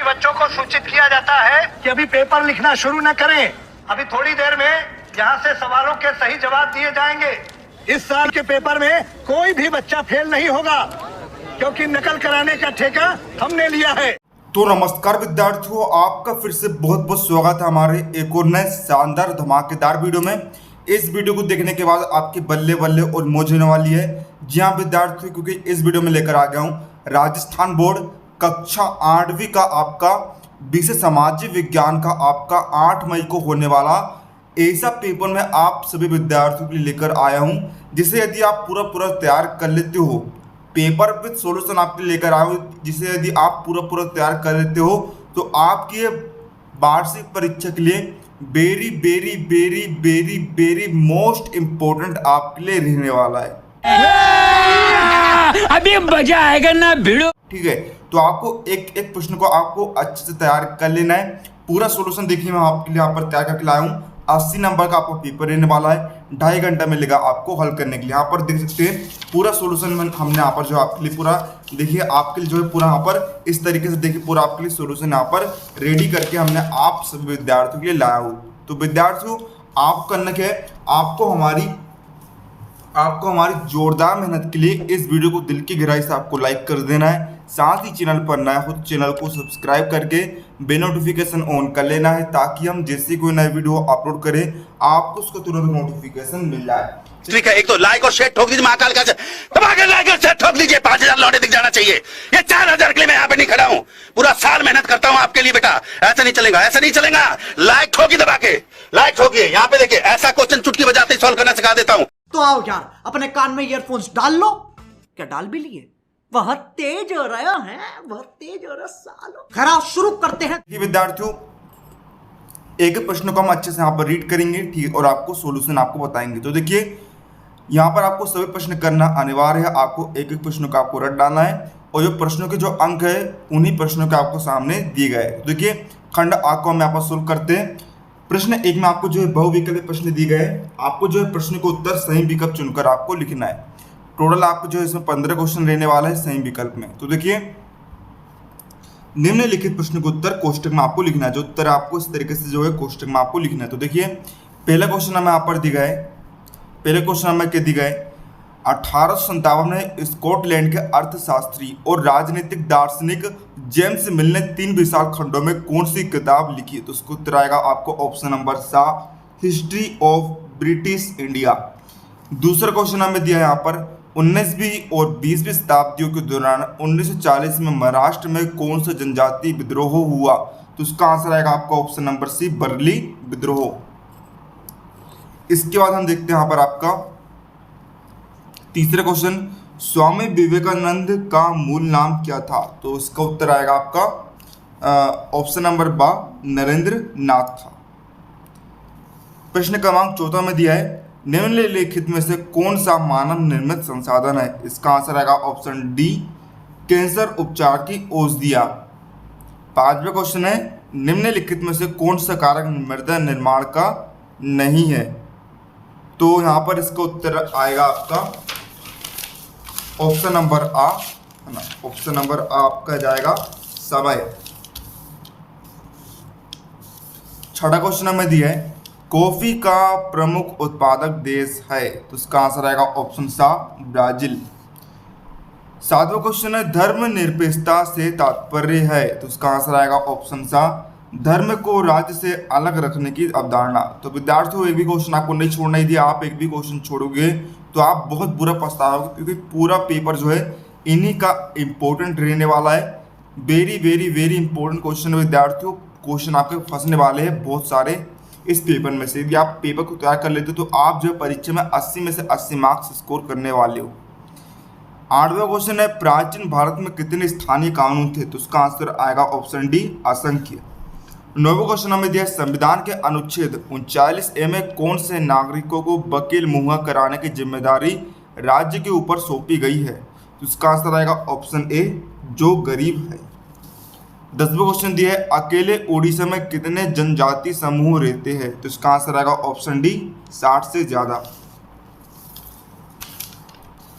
बच्चों को सूचित किया जाता है कि अभी पेपर लिखना शुरू न करें। अभी थोड़ी देर में यहाँ से सवालों के सही जवाब दिए जाएंगे। इस साल के पेपर में कोई भी बच्चा फेल नहीं होगा, क्योंकि नकल कराने का ठेका हमने लिया है। तो नमस्कार विद्यार्थियों, आपका फिर से बहुत बहुत स्वागत है हमारे एक और नए शानदार धमाकेदार वीडियो में। इस वीडियो को देखने के बाद आपकी बल्ले बल्ले और मौज होने वाली है। जी हाँ विद्यार्थियों, क्योंकि इस वीडियो में लेकर आ गया हूँ राजस्थान बोर्ड कक्षा 8वीं का आपका विषय सामाजिक विज्ञान का आपका 8 मई को होने वाला ऐसा पेपर में आप सभी विद्यार्थियों के लिए लेकर आया हूँ, जिसे यदि आप पूरा तैयार कर लेते हो, पेपर विद सॉल्यूशन आपके लेकर आया हूँ, जिसे यदि आप पूरा तैयार कर लेते हो तो आपकी वार्षिक परीक्षा के लिए very very very very very most important आपके लिए रहने वाला है। अभी मजा आएगा ना भिड़ो। ठीक है, तो आपको एक एक प्रश्न को आपको अच्छे से तैयार कर लेना है। पूरा सॉल्यूशन देखिए मैं आपके लिए यहाँ पर तैयार करके लाया हूँ। 80 नंबर का आपको पेपर रहने वाला है, 2.5 घंटा मिलेगा आपको हल करने के लिए। यहाँ पर देख सकते हैं पूरा सॉल्यूशन हमने यहाँ पर जो आपके लिए पूरा देखिए आपके लिए जो है पूरा यहाँ पर इस तरीके से देखिए पूरा आपके लिए सॉल्यूशन यहाँ पर रेडी करके हमने आप सभी विद्यार्थियों के लिए लाया हूँ। तो विद्यार्थियों, आप करना क्या है, आपको हमारी जोरदार मेहनत के लिए इस वीडियो को दिल की गहराई से आपको लाइक कर देना है। साथ ही चैनल पर नया हो तो चैनल को सब्सक्राइब करके बेल नोटिफिकेशन ऑन कर लेना है, ताकि हम जैसे कोई नई वीडियो अपलोड करें आपको उसका तुरंत नोटिफिकेशन मिल जाए। ठीक है, एक तो लाइक और शेयर ठोक दीजिए, महाकाल का दबाकर लाइक और शेयर ठोक दीजिए। 5000 लौटे दिख जाना चाहिए। ये 4000 के लिए मैं यहाँ पे नहीं खड़ा हूँ, पूरा साल मेहनत करता हूँ आपके लिए बेटा। ऐसा नहीं चलेगा, ऐसा नहीं चलेगा। लाइक ठोकी दबा के, लाइक ठोकिए। यहाँ पे देखिए ऐसा क्वेश्चन चुटकी बजाते ही सॉल्व करना सिखा देता हूँ। तो आओ यार, अपने कान में ईयरफोन्स डाल लो। क्या डाल भी लिए? बहुत तेज हो रहा है, बहुत तेज हो रहा सालो। खरा शुरू करते हैं। विद्यार्थियों, एक एक प्रश्न को हम अच्छे से यहाँ पर रीड करेंगे, ठीक, और आपको सॉल्यूशन आपको बताएंगे। तो देखिए यहाँ पर आपको सभी प्रश्न करना अनिवार्य है। आपको एक एक प्रश्न का आपको रट डालना है, और जो प्रश्नों के जो अंक है उन्हीं प्रश्नों के आपको सामने दिए गए। तो देखिए खंड आ को हम यहाँ पर सोल्व करते हैं। प्रश्न 1 में आपको जो है बहुविकल्पीय प्रश्न दिए गए। आपको जो है प्रश्न को उत्तर सही विकल्प चुनकर आपको लिखना है। टोटल आपको जो है इसमें 15 क्वेश्चन रहने वाला है सही विकल्प में। तो देखिए निम्नलिखित प्रश्न को उत्तर कोष्टक में आपको लिखना है। जो उत्तर आपको इस तरीके से जो है कोष्टक में आपको लिखना है। तो देखिए पहला क्वेश्चन हमें यहाँ पर दिया गया है। पहले क्वेश्चन हमें क्या दिया गया है, 1857 में स्कॉटलैंड के अर्थशास्त्री और राजनीतिक दार्शनिक जेम्स मिल ने 3 विशाल खंडों में कौन सी किताब लिखी है। तो उसको उत्तर आएगा आपको ऑप्शन नंबर सा, हिस्ट्री ऑफ ब्रिटिश इंडिया। दूसरा क्वेश्चन हमें दिया है यहाँ पर 19वीं और 20वीं शताब्दियों के दौरान 1940 में महाराष्ट्र में कौन सा जनजातीय विद्रोह हुआ। तो उसका आंसर आएगा आपका ऑप्शन नंबर सी, बर्ली विद्रोह। इसके बाद हम देखते हैं यहाँ पर आपका तीसरा क्वेश्चन, स्वामी विवेकानंद का मूल नाम क्या था। तो इसका उत्तर आएगा आपका ऑप्शन नंबर बा, नरेंद्र नाथ था। प्रश्न क्रमांक 14 में दिया है, निम्नलिखित में से कौन सा मानव निर्मित संसाधन है। इसका आंसर आएगा ऑप्शन डी, कैंसर उपचार की औषधियां। 5वां क्वेश्चन है, निम्नलिखित में से कौन सा कारक मृदा निर्माण का नहीं है। तो यहाँ पर इसका उत्तर आएगा आपका ऑप्शन नंबर आ, है ना, ऑप्शन नंबर आ आपका जाएगा समय। 6वां क्वेश्चन हमें दिया है, कॉफी का प्रमुख उत्पादक देश है। तो इसका आंसर आएगा ऑप्शन सा, ब्राजील। 7वां क्वेश्चन है, धर्मनिरपेक्षता से तात्पर्य है। तो इसका आंसर आएगा ऑप्शन सा, धर्म को राज्य से अलग रखने की अवधारणा। तो विद्यार्थियों, एक भी क्वेश्चन आपको नहीं छोड़ना ही दिया। आप एक भी क्वेश्चन छोड़ोगे तो आप बहुत बुरा पछताओगे, क्योंकि पूरा पेपर जो है इन्हीं का इम्पोर्टेंट रहने वाला है। Very very very important question विद्यार्थियों, क्वेश्चन आपके फंसने वाले हैं बहुत सारे इस पेपर में से। यदि आप पेपर को तैयार कर लेते हो तो आप जो है परीक्षा में 80 में से 80 मार्क्स स्कोर करने वाले हो। 8वां क्वेश्चन है, प्राचीन भारत में कितने स्थानीय कानून थे। तो उसका आंसर आएगा ऑप्शन डी, असंख्य। 9वां क्वेश्चन हमें दिया, संविधान के अनुच्छेद 39A में कौन से नागरिकों को वकील मुहैया कराने की जिम्मेदारी राज्य के ऊपर सौंपी गई है। तो इसका आंसर आएगा ऑप्शन ए, जो गरीब है। 10वां क्वेश्चन दिया है, अकेले उड़ीसा में कितने जनजाति समूह रहते हैं। तो इसका आंसर आएगा ऑप्शन डी, 60 से ज्यादा।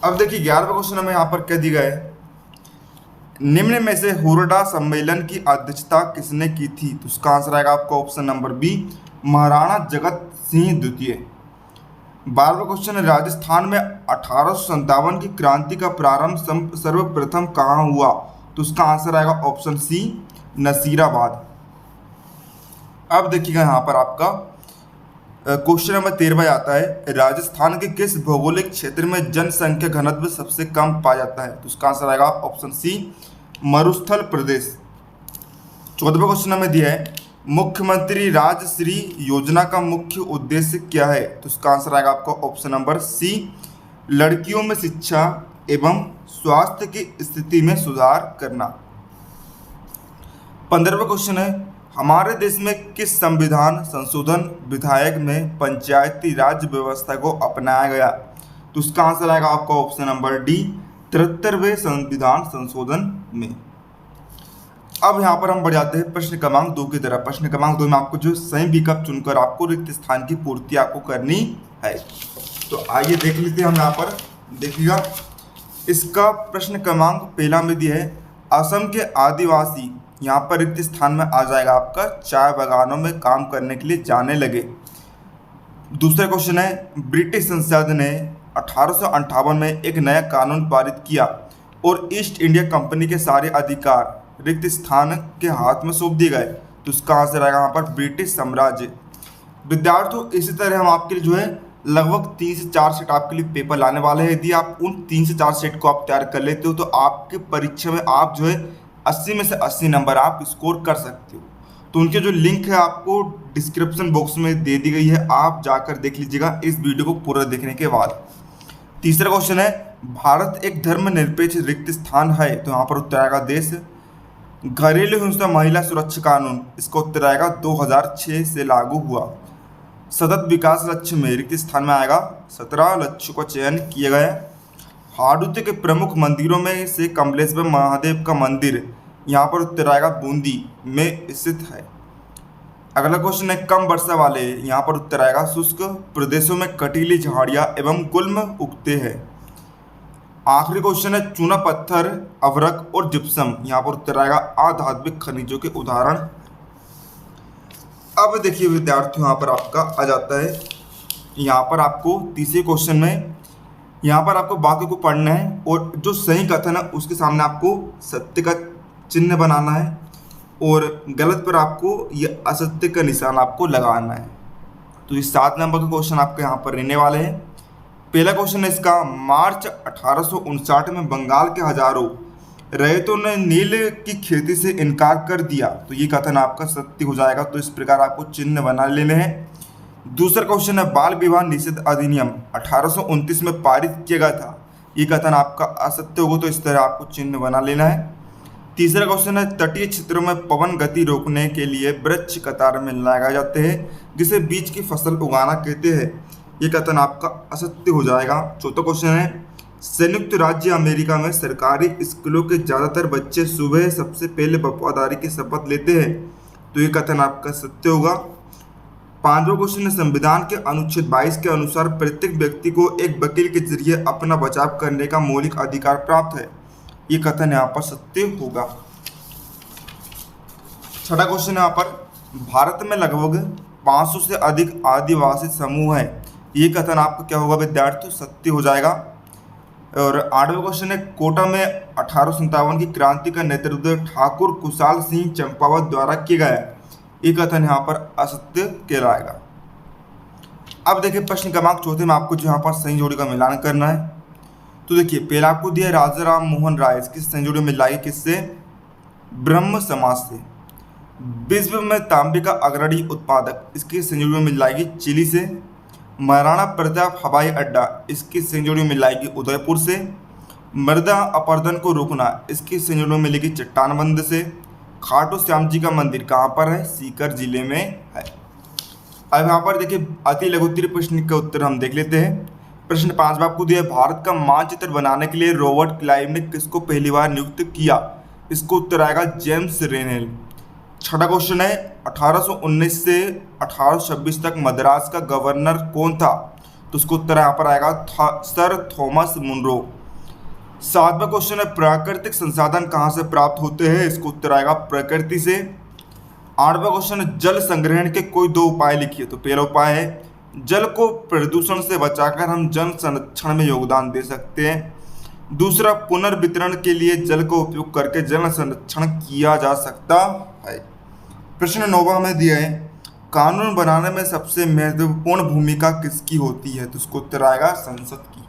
अब देखिए 11वां क्वेश्चन हमें यहाँ पर क्या दिया है, निम्न में से हुरडा सम्मेलन की अध्यक्षता किसने की थी? तो उसका आंसर आएगा आपका option number B, Maharana Jagat Singh द्वितीय। 12वां क्वेश्चन है, राजस्थान में 1857 की क्रांति का प्रारंभ सर्वप्रथम कहाँ हुआ? तो उसका आंसर आएगा ऑप्शन सी, नसीराबाद। अब देखिएगा यहाँ पर आपका क्वेश्चन नंबर 13 आता है, राजस्थान के किस भौगोलिक क्षेत्र में जनसंख्या घनत्व सबसे कम पाया जाता है? तो उसका आंसर आएगा ऑप्शन सी, मरुस्थल प्रदेश। 14वां क्वेश्चन हमें दिया है, मुख्यमंत्री राजश्री योजना का मुख्य उद्देश्य क्या है? तो उसका आंसर आएगा आपका ऑप्शन नंबर सी, लड़कियों में शिक्षा एवं स्वास्थ्य की स्थिति में सुधार करना। 15वां क्वेश्चन है, हमारे देश में किस संविधान संशोधन विधेयक में पंचायती राज व्यवस्था को अपनाया गया? तो उसका आंसर आएगा आपका ऑप्शन नंबर डी, 73वें संविधान संशोधन में। अब यहाँ पर हम बढ़ जाते हैं प्रश्न क्रमांक 2 की तरफ। प्रश्न क्रमांक 2 में आपको जो सही विकल्प चुनकर आपको रिक्त स्थान की पूर्ति आपको करनी है। तो आइए देख लेते हैं हम यहाँ पर। देखिएगा इसका प्रश्न क्रमांक पहला में दिया है, असम के आदिवासी यहाँ पर रिक्त स्थान में आ जाएगा आपका चाय बागानों में काम करने के लिए जाने लगे। दूसरा क्वेश्चन है, ब्रिटिश संसद ने 1858 में एक नया कानून पारित किया और ईस्ट इंडिया कंपनी के सारे अधिकार रिक्त स्थान के हाथ में सौंप दिए गए। तो उसका आंसर आएगा यहाँ पर ब्रिटिश साम्राज्य। विद्यार्थियों इसी तरह हम आपके लिए जो है लगभग 3 से 4 सेट आपके लिए पेपर लाने वाले हैं। यदि आप उन 3 से 4 सेट को आप तैयार कर लेते हो तो आपके परीक्षा में आप जो है 80 में से 80 नंबर आप स्कोर कर सकते हो। तो उनके जो लिंक है आपको डिस्क्रिप्शन बॉक्स में दे दी गई है, आप जाकर देख लीजिएगा इस वीडियो को पूरा देखने के बाद। तीसरा क्वेश्चन है, भारत एक धर्मनिरपेक्ष रिक्त स्थान है? तो यहाँ पर उत्तर आएगा देश। घरेलू हिंसा महिला सुरक्षा कानून, इसका उत्तर आएगा 2006 से लागू हुआ। सतत विकास लक्ष्य में रिक्त स्थान में आएगा 17 लक्ष्यों का चयन किया गया। हाड़ौती के प्रमुख मंदिरों में से कमलेश्वर महादेव का मंदिर, यहाँ पर उत्तर आएगा बूंदी में स्थित है। अगला क्वेश्चन है, कम वर्षा वाले, यहाँ पर उत्तर आएगा शुष्क प्रदेशों में कटीली झाड़ियाँ एवं गुल्म उगते हैं। आखिरी क्वेश्चन है, चूना पत्थर, अभ्रक और जिप्सम, यहाँ पर उत्तर आएगा अधात्विक खनिजों के उदाहरण। अब देखिए विद्यार्थियों यहाँ पर आपका आ जाता है, यहाँ पर आपको तीसरे क्वेश्चन में यहाँ पर आपको वाक्य को पढ़ना है और जो सही कथन है उसके सामने आपको सत्य का चिन्ह बनाना है और गलत पर आपको ये असत्य का निशान आपको लगाना है। तो ये 7 नंबर के क्वेश्चन आपके यहाँ पर रहने वाले हैं। पहला क्वेश्चन है इसका, मार्च 1859 में बंगाल के हजारों रैयतों ने नील की खेती से इनकार कर दिया। तो ये कथन आपका सत्य हो जाएगा। तो इस प्रकार आपको चिन्ह बना लेने हैं। दूसरा क्वेश्चन है, बाल विवाह निषेध अधिनियम 1829 में पारित किया गया था। ये कथन आपका असत्य होगा। तो इस तरह आपको चिन्ह बना लेना है। तीसरा क्वेश्चन है, तटीय क्षेत्रों में पवन गति रोकने के लिए वृक्ष कतार में लगाए जाते हैं जिसे बीज की फसल उगाना कहते हैं। ये कथन आपका असत्य हो जाएगा। चौथा क्वेश्चन है, संयुक्त राज्य अमेरिका में सरकारी स्कूलों के ज़्यादातर बच्चे सुबह सबसे पहले वफादारी की शपथ लेते हैं। तो ये कथन आपका सत्य होगा। 5वां क्वेश्चन है, संविधान के अनुच्छेद 22 के अनुसार प्रत्येक व्यक्ति को एक वकील के जरिए अपना बचाव करने का मौलिक अधिकार प्राप्त है। ये कथन यहाँ पर सत्य होगा। 6वां क्वेश्चन यहाँ पर, भारत में लगभग 500 से अधिक आदिवासी समूह हैं। ये कथन आपका क्या होगा विद्यार्थियों? सत्य हो जाएगा। और 8वां क्वेश्चन है, कोटा में 1857 की क्रांति का नेतृत्व ठाकुर कुशाल सिंह चंपावत द्वारा किया गया। ये कथन यहाँ पर असत्य कहलाएगा। अब देखिए प्रश्न क्रमांक 4 में आपको जो यहाँ पर सही जोड़ी का मिलान करना है। तो देखिए पहला आपको दिया राजा राम मोहन राय, इसकी सही जोड़ी मिलाई किससे? ब्रह्म समाज से। विश्व में तांबे का अग्रणी उत्पादक, इसकी सही जोड़ी मिलाएगी चिली से। महाराणा प्रताप हवाई अड्डा, इसकी सही जोड़ी मिलाएगी उदयपुर से। मृदा अपरदन को रोकना, इसकी सही जोड़ी मिलेगी चट्टानबंद से। खाटू श्याम जी का मंदिर कहाँ पर है? सीकर जिले में है। अब यहाँ पर देखिए अति लघुत्तरीय प्रश्न का उत्तर हम देख लेते हैं। प्रश्न 5 आपको दिया, भारत का मानचित्र बनाने के लिए रॉबर्ट क्लाइव ने किसको पहली बार नियुक्त किया? इसको उत्तर आएगा जेम्स रेनेल। 6वां क्वेश्चन है, 1819 से 1826 तक मद्रास का गवर्नर कौन था? तो उसको उत्तर यहाँ पर आएगा सर थॉमस मुनरो। 7वां क्वेश्चन है प्राकृतिक संसाधन कहाँ से प्राप्त होते हैं, इसको उत्तर आएगा प्रकृति से। 8वां क्वेश्चन है जल संग्रहण के कोई 2 उपाय लिखिए। तो पहला उपाय है जल को प्रदूषण से बचाकर हम जल संरक्षण में योगदान दे सकते हैं। दूसरा, पुनर्वितरण के लिए जल का उपयोग करके जल संरक्षण किया जा सकता है। प्रश्न 9वां में दिया है कानून बनाने में सबसे महत्वपूर्ण भूमिका किसकी होती है, तो उसको उत्तर आएगा संसद की।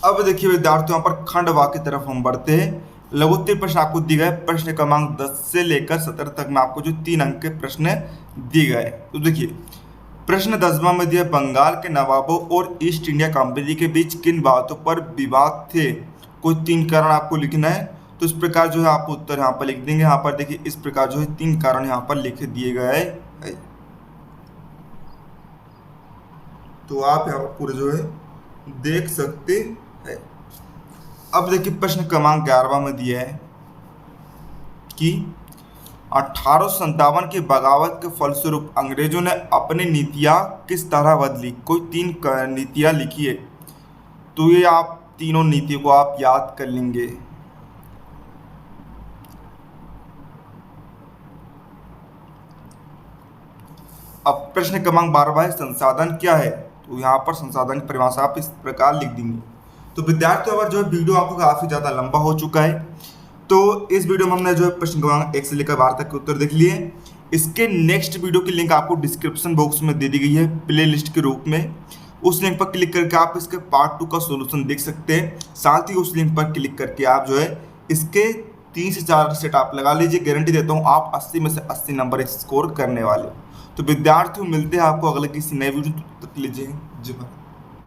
अब देखिए विद्यार्थियों, यहाँ पर खंड वाक्य की तरफ हम बढ़ते हैं। लघुत्तरीय प्रश्न आपको दिए गए, प्रश्न क्रमांक 10 से लेकर 17 तक में आपको जो 3 अंक के प्रश्न दिए गए। तो देखिए प्रश्न 10वां में दिया बंगाल के नवाबों और ईस्ट इंडिया कंपनी के बीच किन बातों पर विवाद थे, कोई 3 कारण आपको लिखना है। तो इस प्रकार जो है आप उत्तर यहाँ पर लिख देंगे। यहाँ पर देखिए इस प्रकार जो है 3 कारण यहाँ पर लिख दिए गए हैं। तो आप यहाँ पर पूरे जो है देख सकते हैं। अब देखिए प्रश्न क्रमांक 11वां में दिया है कि 1857 की बगावत के फलस्वरूप अंग्रेजों ने अपनी नीतियां किस तरह बदली, कोई 3 नीतियां लिखी है। तो ये आप तीनों नीतियों को आप याद कर लेंगे। अब प्रश्न क्रमांक 12वां है संसाधन क्या है। तो यहाँ पर संसाधन की परिभाषा आप इस प्रकार लिख देंगे। तो विद्यार्थियों, अगर जो है वीडियो आपको काफी ज्यादा लंबा हो चुका है, तो इस वीडियो में हमने जो है प्रश्न क्रमांक 1 से लेकर 12 तक के उत्तर देख लिए। इसके नेक्स्ट वीडियो की लिंक आपको डिस्क्रिप्शन बॉक्स में दे दी गई है प्ले लिस्ट के रूप में। उस लिंक पर क्लिक करके आप इसके पार्ट 2 का सोल्यूशन देख सकते हैं। साथ ही उस लिंक पर क्लिक करके आप जो है इसके 3 से 4 सेट आप लगा लीजिए। गारंटी देता हूँ आप 80 में से 80 नंबर स्कोर करने वाले हो। तो विद्यार्थियों, मिलते हैं आपको अगले किसी नए वीडियो तक। लीजिए जी।